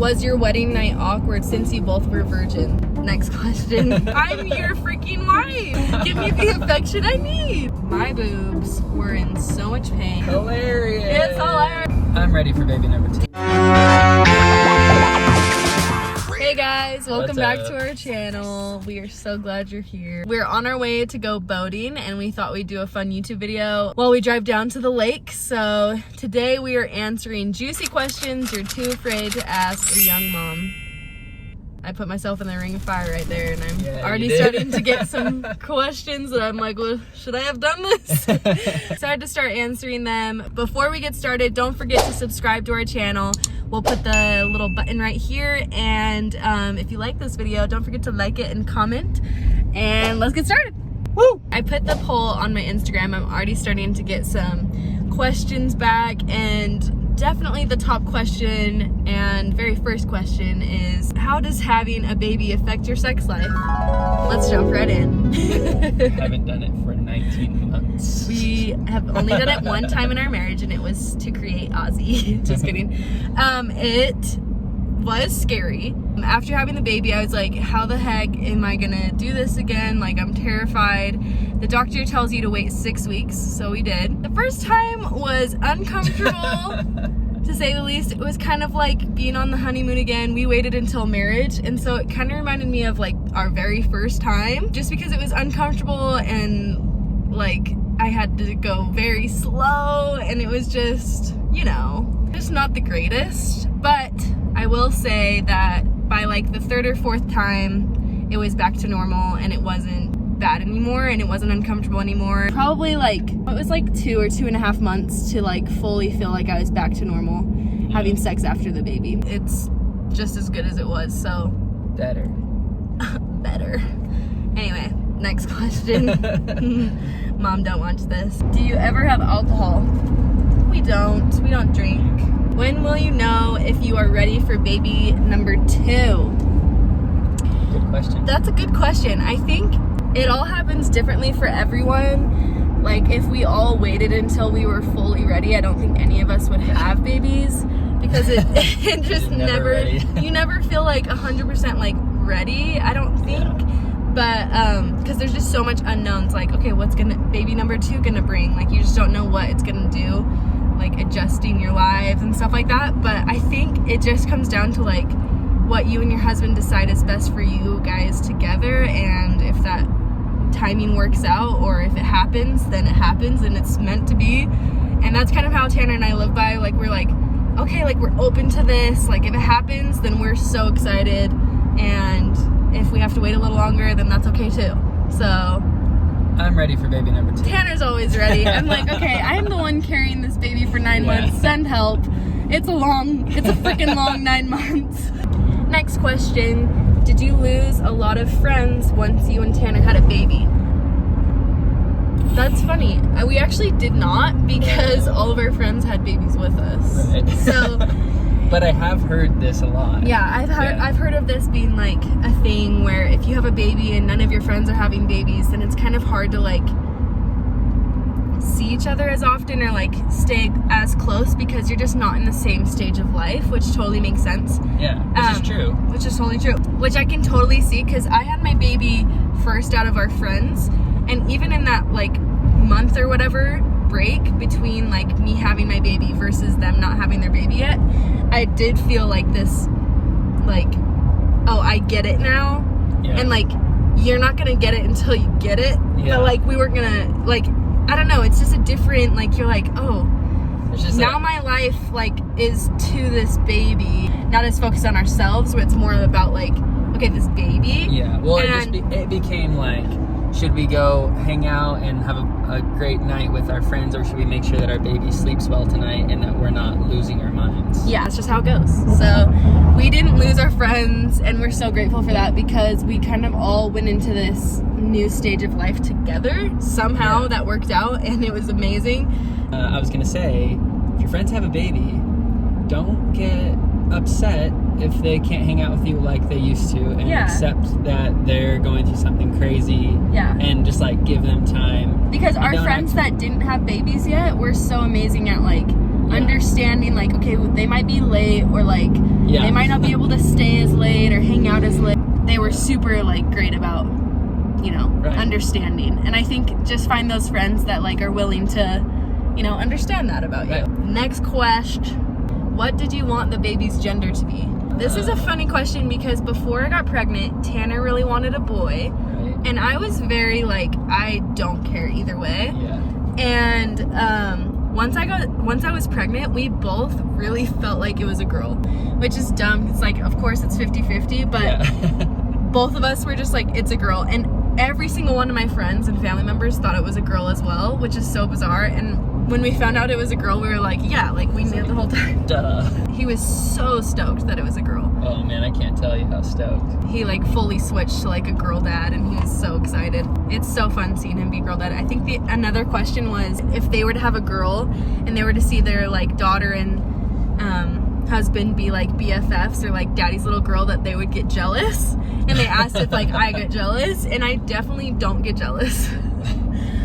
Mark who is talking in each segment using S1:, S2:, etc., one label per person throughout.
S1: Was your wedding night awkward since you both were virgin? Next question. I'm your freaking wife. Give me the affection I need. My boobs were in so much pain.
S2: Hilarious.
S1: It's hilarious.
S2: I'm ready for baby number 2.
S1: Hey guys, welcome back
S2: What's
S1: to
S2: up?
S1: our channel. We are so glad you're here. We're on our way to go boating and we thought we'd do a fun YouTube video while we drive down to the lake. So today we are answering juicy questions you're too afraid to ask a young mom. I put myself in the ring of fire right there and I'm already starting to get some questions that I'm like, well, should I have done this? Excited to start answering them. Before we get started, don't forget to subscribe to our channel. We'll put the little button right here, and if you like this video, don't forget to like it and comment, and let's get started. Woo! I put the poll on my Instagram. I'm already starting to get some questions back, and definitely the top question and very first question is, how does having a baby affect your sex life? Let's jump right in.
S2: Haven't done it for 19 months.
S1: We have only done it one time in our marriage, and it was to create Ozzy. Just kidding. It was scary. After having the baby, I was like, how the heck am I gonna do this again? Like, I'm terrified. The doctor tells you to wait 6 weeks, so we did. The first time was uncomfortable, to say the least. It was kind of like being on the honeymoon again. We waited until marriage, and so it kind of reminded me of like our very first time, just because it was uncomfortable and like I had to go very slow, and it was just, you know, just not the greatest. But I will say that by like the third or fourth time, it was back to normal and it wasn't bad anymore and it wasn't uncomfortable anymore. Probably like, it was like 2 or 2.5 months to like fully feel like I was back to normal having sex after the baby. It's just as good as it was, so.
S2: Better.
S1: Better. Anyway, next question. Mom, don't watch this. Do you ever have alcohol? We don't drink. When will you know if you are ready for baby number 2?
S2: Good question.
S1: That's a good question. I think it all happens differently for everyone. Like, if we all waited until we were fully ready, I don't think any of us would have babies, because it just never you never feel like 100% like ready, I don't think. Yeah. But because there's just so much unknowns, like, okay, what's baby number 2 gonna bring? Like, you just don't know what it's gonna do, like adjusting your lives and stuff like that. But I think it just comes down to like what you and your husband decide is best for you guys together, and if that timing works out, or if it happens, then it happens and it's meant to be. And that's kind of how Tanner and I live by. Like, we're like, okay, like, we're open to this. Like, if it happens, then we're so excited, and if we have to wait a little longer, then that's okay too. So
S2: I'm ready for baby number 2.
S1: Tanner's always ready. I'm like, okay, I'm the one carrying this baby for 9 months. Send help. It's a freaking long 9 months. Next question. Did you lose a lot of friends once you and Tanner had a baby? That's funny. We actually did not, because all of our friends had babies with us.
S2: Right.
S1: So,
S2: but I have heard this a lot.
S1: yeah, I've heard of this being like a thing where if you have a baby and none of your friends are having babies, then it's kind of hard to like see each other as often or like stay as close, because you're just not in the same stage of life, which totally makes sense.
S2: Yeah, which is true.
S1: Which is totally true. Which I can totally see, because I had my baby first out of our friends, and even in that like month or whatever break between like me having my baby versus them not having their baby yet, I did feel like this, like, oh, I get it now. Yeah. And like, you're not gonna get it until you get it. Yeah. But like, we weren't gonna, like, I don't know, it's just a different, like, you're like, oh, now my life like is to this baby, not as focused on ourselves, where it's more about like, okay, this baby.
S2: Yeah, well, it became like, should we go hang out and have a great night with our friends, or should we make sure that our baby sleeps well tonight and that we're not losing our minds? Yeah, it's just how it goes. So we didn't lose our friends, and we're so grateful for that, because we kind of all went into this new stage of life together. Somehow that worked out, and it was amazing. I was gonna say, if your friends have a baby, don't get upset if they can't hang out with you like they used to, and accept that they're going through something crazy, and just like give them time.
S1: Because our friends that didn't have babies yet were so amazing at like understanding, like, okay, they might be late, or like they might not be able to stay as late or hang out as late. They were super like great about, you know, understanding. And I think just find those friends that like are willing to, you know, understand that about you. Next question. What did you want the baby's gender to be? This is a funny question because before I got pregnant, Tanner really wanted a boy. And I was very like, I don't care either way. And once I was pregnant, we both really felt like it was a girl, which is dumb. It's like, of course it's 50-50, but both of us were just like, it's a girl. And every single one of my friends and family members thought it was a girl as well, which is so bizarre. And when we found out it was a girl, we were like, yeah, like we knew the whole time.
S2: Duh.
S1: He was so stoked that it was a girl.
S2: Oh man, I can't tell you how stoked.
S1: He like fully switched to like a girl dad, and he was so excited. It's so fun seeing him be girl dad. I think another question was if they were to have a girl and they were to see their like daughter and husband be like BFFs or like daddy's little girl, that they would get jealous. And they asked if like I get jealous, and I definitely don't get jealous.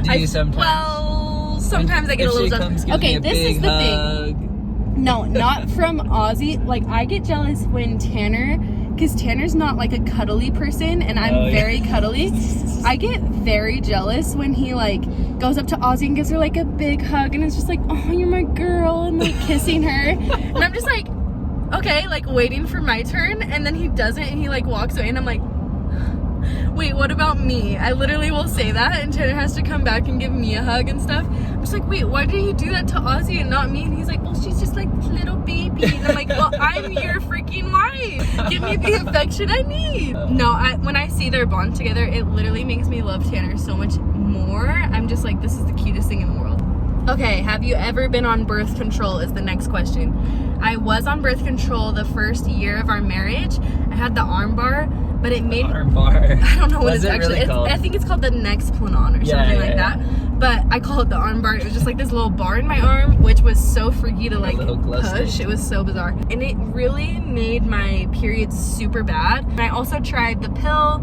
S2: Do you sometimes?
S1: Well, sometimes I get a little jealous. Okay, this is the thing. No, not from Ozzy. Like, I get jealous when Tanner, because Tanner's not like a cuddly person, and I'm very cuddly. I get very jealous when he like goes up to Ozzy and gives her like a big hug, and it's just like, oh, you're my girl, and like kissing her. And I'm just like, okay, like waiting for my turn, and then he doesn't, and he like walks away, and I'm like, wait, what about me? I literally will say that, and Tanner has to come back and give me a hug and stuff. I'm just like, wait, why did he do that to Ozzy and not me? And he's like, well, she's just like a little baby. And I'm like, well, I'm your freaking wife. Give me the affection I need. No, when I see their bond together, it literally makes me love Tanner so much more. I'm just like, this is the cutest thing in the world. Okay, have you ever been on birth control is the next question. I was on birth control the first year of our marriage. I had the arm bar, but it made...
S2: Arm bar?
S1: I don't know what it's actually...
S2: Really called?
S1: I think it's called the Nexplanon or something like that. But I call it the arm bar. It was just like this little bar in my arm, which was so freaky to like push. It was so bizarre. And it really made my periods super bad. And I also tried the pill,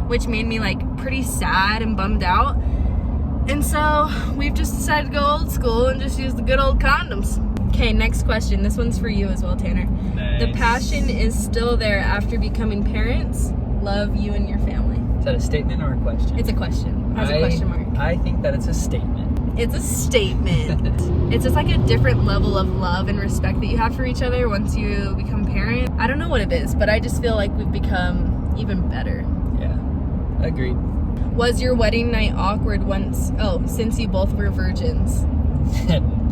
S1: which made me like pretty sad and bummed out. And so we've just decided to go old school and just use the good old condoms. Okay, next question. This one's for you as well, Tanner.
S2: Nice.
S1: The passion is still there after becoming parents. Love you and your family.
S2: Is that a statement or a question?
S1: It's a question. It has a question mark.
S2: I think that it's a statement.
S1: It's a statement. It's just like a different level of love and respect that you have for each other once you become parent. I don't know what it is, but I just feel like we've become even better.
S2: Yeah, agreed.
S1: Was your wedding night awkward since you both were virgins?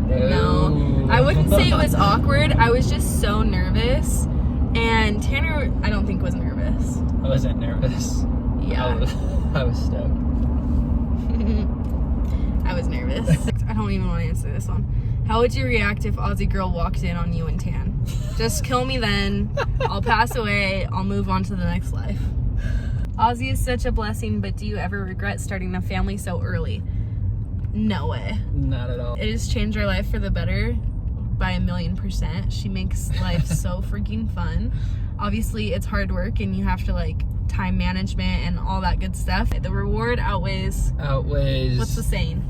S1: No, I wouldn't say it was awkward. I was just so nervous. And Tanner, I don't think was nervous.
S2: I wasn't nervous.
S1: Yeah.
S2: I was stoked.
S1: I was nervous. I don't even want to answer this one. How would you react if Aussie girl walked in on you and Tan? Just kill me then. I'll pass away. I'll move on to the next life. Aussie is such a blessing, but do you ever regret starting a family so early? No way.
S2: Not at all.
S1: It has changed our life for the better by 1,000,000%. She makes life so freaking fun. Obviously, it's hard work and you have to like time management and all that good stuff. The reward outweighs. What's the saying?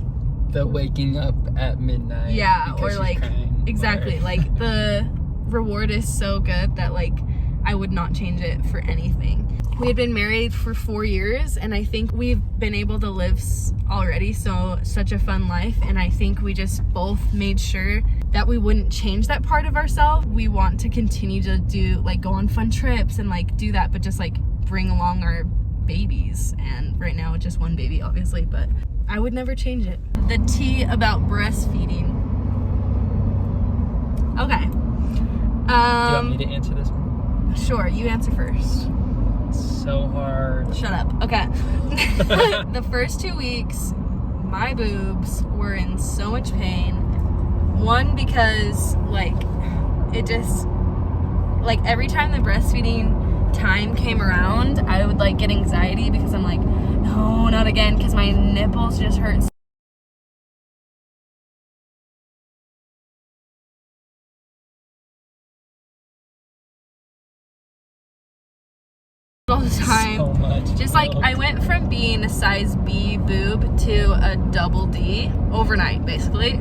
S2: The waking up at midnight.
S1: Yeah, or like
S2: crying,
S1: exactly.
S2: or...
S1: like the reward is so good that like I would not change it for anything. We had been married for 4 years, and I think we've been able to live already such a fun life, and I think we just both made sure that we wouldn't change that part of ourselves. We want to continue to go on fun trips and like do that, but just like bring along our babies. And right now it's just one baby, obviously, but I would never change it. The tea about breastfeeding. Okay.
S2: Do you want me to answer this one?
S1: Sure, you answer first.
S2: So hard.
S1: Shut up. Okay. The first 2 weeks, my boobs were in so much pain. One, because it just every time the breastfeeding time came around, I would get anxiety because I'm like, no, not again, because my nipples just hurt all the time.
S2: So much
S1: Just like,
S2: guilt.
S1: I went from being a size B boob to a double D overnight, basically.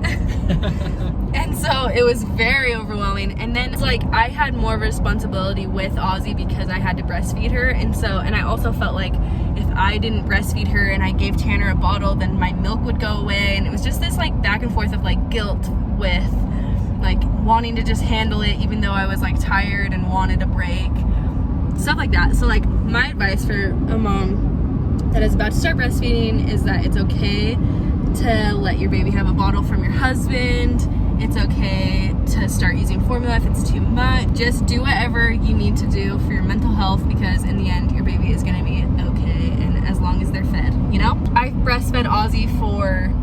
S1: And so it was very overwhelming. And then it's like I had more responsibility with Ozzy because I had to breastfeed her. And I also felt like if I didn't breastfeed her and I gave Tanner a bottle, then my milk would go away. And it was just this like back and forth of like guilt with like wanting to just handle it even though I was like tired and wanted a break. Stuff like that. So like my advice for a mom that is about to start breastfeeding is that it's okay to let your baby have a bottle from your husband. It's okay to start using formula if it's too much. Just do whatever you need to do for your mental health, because in the end your baby is gonna be okay, and as long as they're fed, you know? I breastfed Ozzy for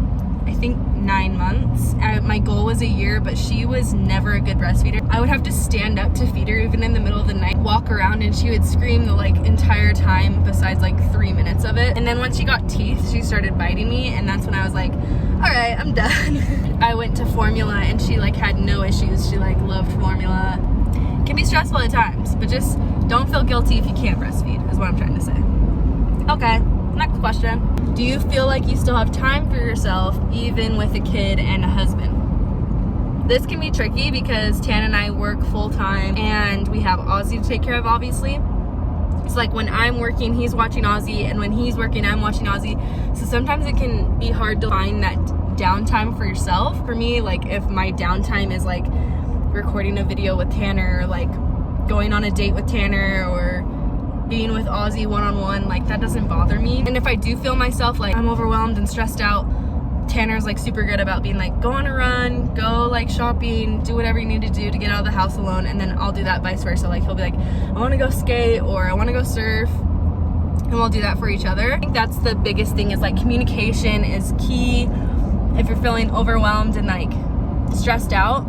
S1: I think 9 months. My goal was a year, but she was never a good breastfeeder. I would have to stand up to feed her even in the middle of the night, walk around, and she would scream the like entire time besides like 3 minutes of it. And then once she got teeth, she started biting me, and that's when I was like, all right, I'm done. I went to formula and she like had no issues. She like loved formula. It can be stressful at times, but just don't feel guilty if you can't breastfeed is what I'm trying to say. Okay, next question. Do you feel like you still have time for yourself even with a kid and a husband? This can be tricky because Tan and I work full time and we have Ozzy to take care of, obviously. It's like when I'm working, he's watching Ozzy, and when he's working, I'm watching Ozzy. So sometimes it can be hard to find that downtime for yourself. For me, like if my downtime is like recording a video with Tanner, or like going on a date with Tanner, or being with Ozzy one-on-one, like that doesn't bother me. And if I do feel myself like I'm overwhelmed and stressed out, Tanner's like super good about being like, go on a run, go like shopping, do whatever you need to do to get out of the house alone, and then I'll do that vice versa. Like he'll be like, I want to go skate, or I want to go surf, and we'll do that for each other. I think that's the biggest thing, is like communication is key. If you're feeling overwhelmed and like stressed out,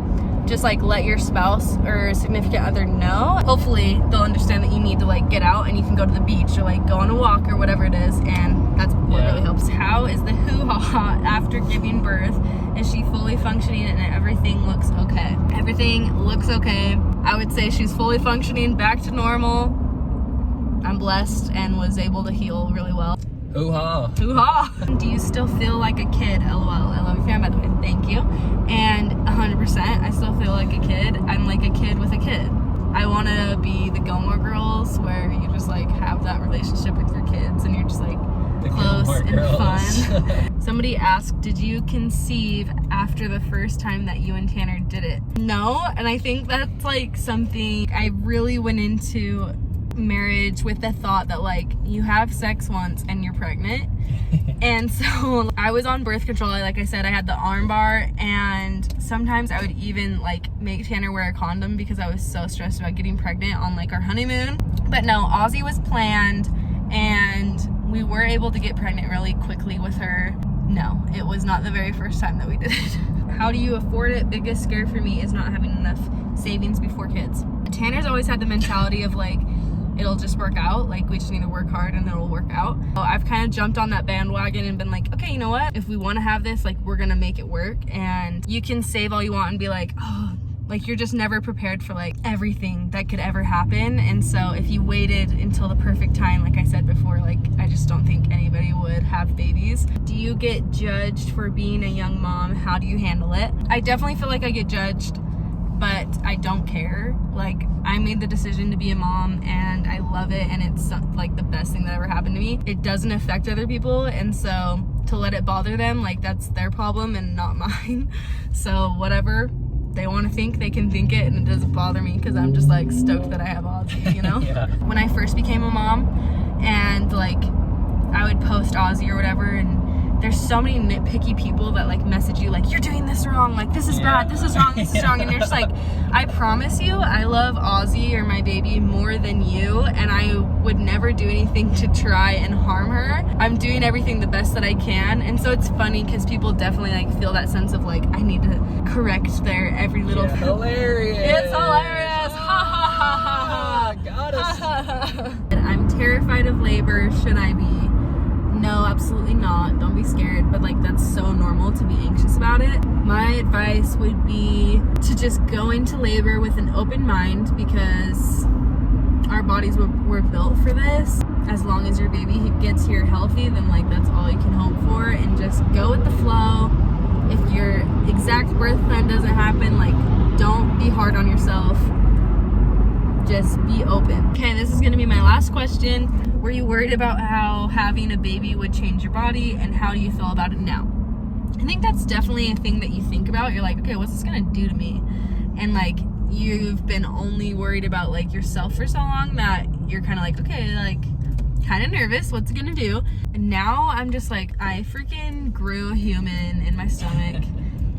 S1: just like let your spouse or significant other know. Hopefully they'll understand that you need to like get out and you can go to the beach or like go on a walk or whatever it is, and that's what really helps. How is the hoo-ha after giving birth? Is she fully functioning and everything looks okay? Everything looks okay. I would say she's fully functioning, back to normal. I'm blessed and was able to heal really well.
S2: Hoo-ha.
S1: Hoo-ha. Do you still feel like a kid? LOL. I love your fan, by the way. Thank you. And 100%, I still feel like a kid. I'm like a kid with a kid. I want to be the Gilmore Girls, where you just like have that relationship with your kids and you're just like the close and fun. Somebody asked, did you conceive after the first time that you and Tanner did it? No, and I think that's like something I really went into marriage with the thought that like you have sex once and you're pregnant. And so I was on birth control. Like I said, I had the arm bar, and sometimes I would even like make Tanner wear a condom because I was so stressed about getting pregnant on like our honeymoon. But no, Ozzy was planned and we were able to get pregnant really quickly with her. No, it was not the very first time that we did it. How do you afford it? Biggest scare for me is not having enough savings before kids. Tanner's always had the mentality of like, it'll just work out, like we just need to work hard and it'll work out. So I've kind of jumped on that bandwagon and been like, okay, you know what, if we want to have this, like we're gonna make it work. And you can save all you want and be like, oh, like you're just never prepared for like everything that could ever happen. And so if you waited until the perfect time, like I said before, like I just don't think anybody would have babies. Do you get judged for being a young mom? How do you handle it? I definitely feel like I get judged, but I don't care. Like I made the decision to be a mom and I love it, and it's like the best thing that ever happened to me. It doesn't affect other people, and so to let it bother them, like that's their problem and not mine. So whatever they want to think, they can think it, and it doesn't bother me because I'm just like stoked that I have Ozzy, you know?
S2: Yeah.
S1: When I first became a mom and like I would post Ozzy or whatever, and there's so many nitpicky people that like message you like, you're doing this wrong, like this is bad, this is wrong, this is wrong, and you're just like, I promise you I love Ozzy or my baby more than you, and I would never do anything to try and harm her. I'm doing everything the best that I can. And so it's funny because people definitely like feel that sense of like, I need to correct their every little thing.
S2: Hilarious.
S1: It's hilarious. Ha ha ha ha.
S2: Got us.
S1: I'm terrified of labor. Should I be? No, absolutely not. Don't be scared. But like that's so normal to be anxious about it. My advice would be to just go into labor with an open mind, because our bodies were built for this. As long as your baby gets here healthy, then like that's all you can hope for, and just go with the flow. If your exact birth plan doesn't happen, like don't be hard on yourself. Just be open. Okay, this is gonna be my last question. Were you worried about how having a baby would change your body, and how do you feel about it now? I think that's definitely a thing that you think about. You're like, okay, what's this gonna do to me? And like, you've been only worried about like yourself for so long that you're kind of like, okay, like kind of nervous, what's it gonna do? And now I'm just like, I freaking grew a human in my stomach,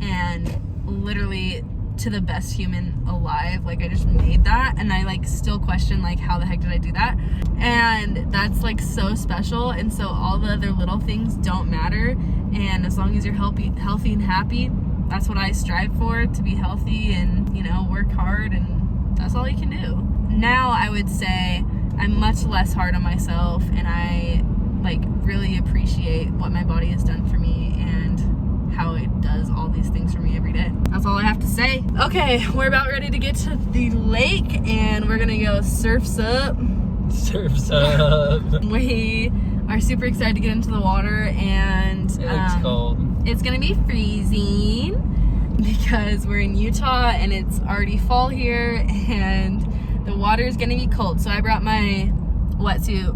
S1: and literally to the best human alive. Like I just made that, and I like still question like how the heck did I do that? And that's like so special. And so all the other little things don't matter, and as long as you're healthy and happy, that's what I strive for, to be healthy and, you know, work hard, and that's all you can do. Now I would say I'm much less hard on myself, and I like really appreciate what my body has done for me and how it does all these things for me every day. That's all I have to say. Okay, we're about ready to get to the lake, and we're gonna go surfs up.
S2: Surfs up.
S1: We are super excited to get into the water, and
S2: It looks cold.
S1: It's gonna be freezing because we're in Utah and it's already fall here, and the water is gonna be cold. So I brought my wetsuit,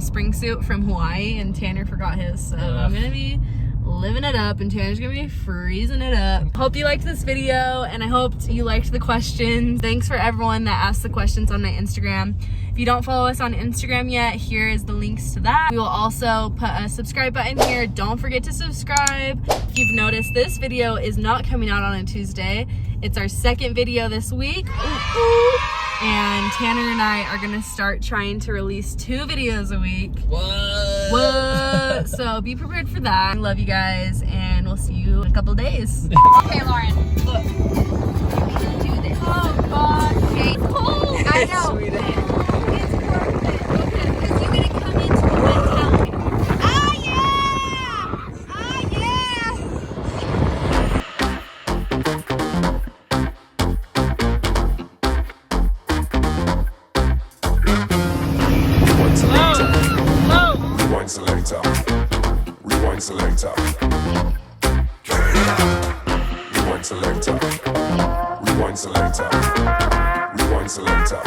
S1: spring suit from Hawaii, and Tanner forgot his. So I'm gonna be living it up, and Tanner's gonna be freezing it up. Hope you liked this video, and I hope you liked the questions. Thanks for everyone that asked the questions on my Instagram. If you don't follow us on Instagram yet, here is the links to that. We will also put a subscribe button here. Don't forget to subscribe. If you've noticed, this video is not coming out on a Tuesday. It's our second video this week. And Tanner and I are gonna start trying to release 2 videos a week. What? So be prepared for that. I love you guys, and we'll see you in a couple days. Okay, Lauren, look. You're gonna do this. Oh God. Okay. It's cold. I know. It's perfect. Okay, because you're gonna come into the wet towel. Ah yeah! Ah yeah!
S3: Rewind selector. Rewind selector. Rewind selector. Rewind selector. Rewind selector.